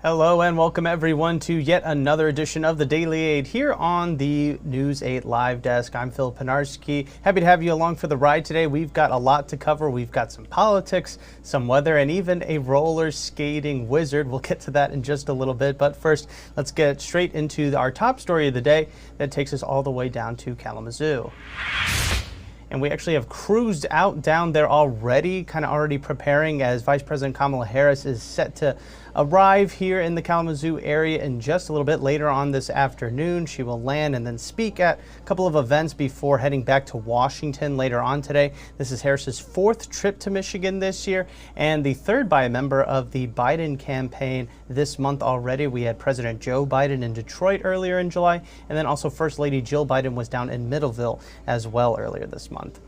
Hello and welcome everyone to yet another edition of the Daily Aid here on the News 8 Live Desk. I'm Phil Penarski. Happy to have you along for the ride today. We've got a lot to cover. We've got some politics, some weather, and even a roller skating wizard. We'll get to that in just a little bit. But first, let's get straight into our top story of the day that takes us all the way down to Kalamazoo. And we actually have cruised out down there already, already preparing as Vice President Kamala Harris is set to arrive here in the Kalamazoo area in just a little bit later on this afternoon. She will land and then speak at a couple of events before heading back to Washington later on today. This is Harris's fourth trip to Michigan this year and the third by a member of the Biden campaign this month already. We had President Joe Biden in Detroit earlier in July, and then also First Lady Jill Biden was down in Middleville as well earlier this month.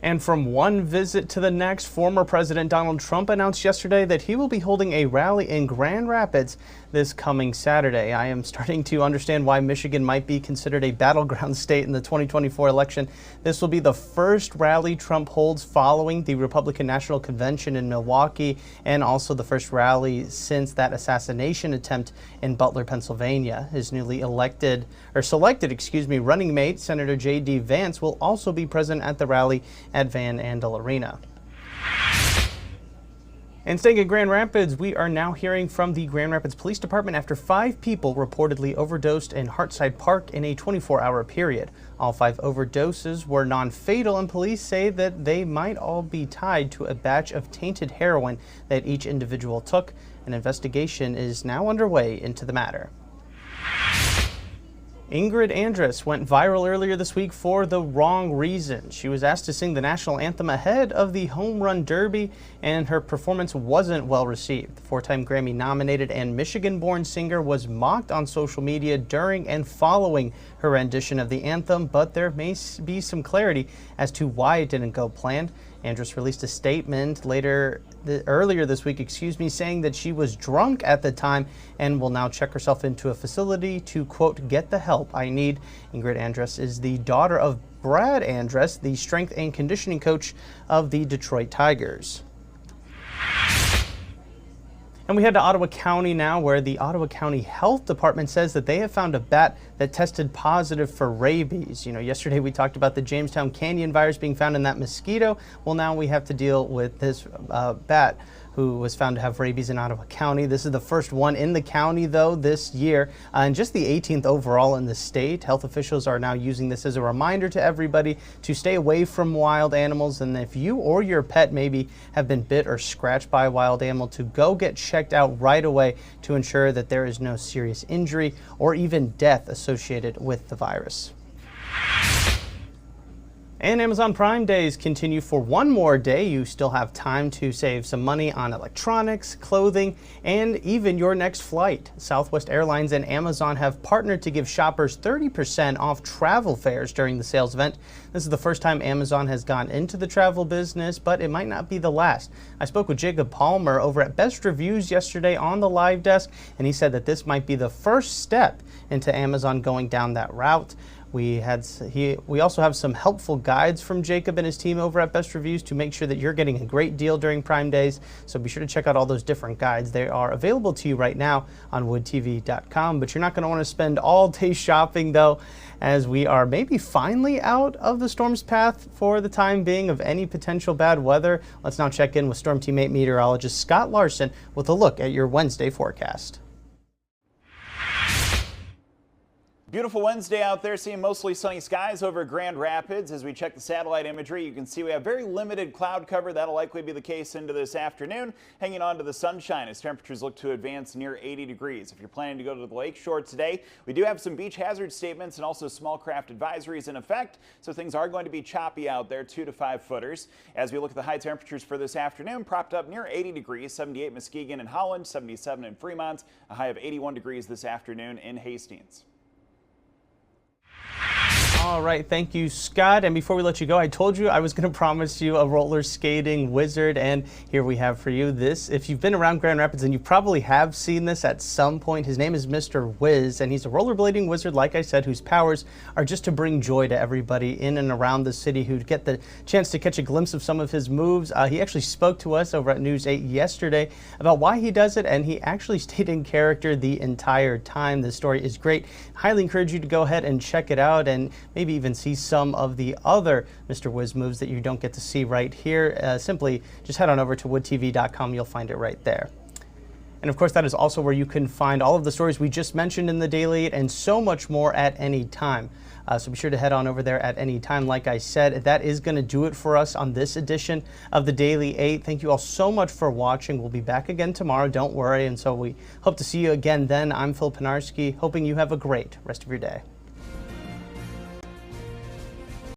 And from one visit to the next, former President Donald Trump announced yesterday that he will be holding a rally in Grand Rapids this coming Saturday. I am starting to understand why Michigan might be considered a battleground state in the 2024 election. This will be the first rally Trump holds following the Republican National Convention in Milwaukee, and also the first rally since that assassination attempt in Butler, Pennsylvania. His newly selected running mate, Senator J.D. Vance, will also be present at the rally at Van Andel Arena. And staying in Grand Rapids, we are now hearing from the Grand Rapids Police Department after 5 people reportedly overdosed in Heartside Park in a 24-hour period. All 5 overdoses were non-fatal, and police say that they might all be tied to a batch of tainted heroin that each individual took. An investigation is now underway into the matter. Ingrid Andress went viral earlier this week for the wrong reason. She was asked to sing the national anthem ahead of the Home Run Derby, and her performance wasn't well received. The 4-time Grammy-nominated and Michigan-born singer was mocked on social media during and following her rendition of the anthem, but there may be some clarity as to why it didn't go planned. Andress released a statement earlier this week, saying that she was drunk at the time and will now check herself into a facility to, quote, get the help I need. Ingrid Andress is the daughter of Brad Andress, the strength and conditioning coach of the Detroit Tigers. And we head to Ottawa County now, where the Ottawa County Health Department says that they have found a bat that tested positive for rabies. Yesterday we talked about the Jamestown Canyon virus being found in that mosquito. Well, now we have to deal with this bat who was found to have rabies in Ottawa County. This is the first one in the county, though, this year, and just the 18th overall in the state. Health officials are now using this as a reminder to everybody to stay away from wild animals, and if you or your pet maybe have been bit or scratched by a wild animal, to go get checked out right away to ensure that there is no serious injury or even death associated with the virus. And Amazon Prime Days continue for one more day. You still have time to save some money on electronics, clothing, and even your next flight. Southwest Airlines and Amazon have partnered to give shoppers 30% off travel fares during the sales event. This is the first time Amazon has gone into the travel business, but it might not be the last. I spoke with Jacob Palmer over at Best Reviews yesterday on the live desk, and he said that this might be the first step into Amazon going down that route. We also have some helpful guides from Jacob and his team over at Best Reviews to make sure that you're getting a great deal during Prime Days. So be sure to check out all those different guides. They are available to you right now on woodtv.com, but you're not going to want to spend all day shopping, though, as we are maybe finally out of the storm's path for the time being of any potential bad weather. Let's now check in with Storm Teammate meteorologist Scott Larson with a look at your Wednesday forecast. Beautiful Wednesday out there, seeing mostly sunny skies over Grand Rapids. As we check the satellite imagery, you can see we have very limited cloud cover. That'll likely be the case into this afternoon, hanging on to the sunshine as temperatures look to advance near 80 degrees. If you're planning to go to the lake shore today, we do have some beach hazard statements and also small craft advisories in effect, so things are going to be choppy out there, 2 to 5 footers. As we look at the high temperatures for this afternoon, propped up near 80 degrees, 78 Muskegon and Holland, 77 in Fremont, a high of 81 degrees this afternoon in Hastings. All right, thank you, Scott. And before we let you go, I told you I was going to promise you a roller skating wizard, and here we have for you this. If you've been around Grand Rapids, and you probably have seen this at some point, his name is Mr. Wiz, and he's a rollerblading wizard, like I said, whose powers are just to bring joy to everybody in and around the city who get the chance to catch a glimpse of some of his moves. He actually spoke to us over at News 8 yesterday about why he does it, and he actually stayed in character the entire time. The story is great. Highly encourage you to go ahead and check it out, and maybe even see some of the other Mr. Wiz moves that you don't get to see right here. Simply just head on over to woodtv.com. You'll find it right there. And of course, that is also where you can find all of the stories we just mentioned in the Daily 8 and so much more at any time. So be sure to head on over there at any time. Like I said, that is going to do it for us on this edition of the Daily 8. Thank you all so much for watching. We'll be back again tomorrow, don't worry. And so we hope to see you again then. I'm Phil Pinarski, hoping you have a great rest of your day.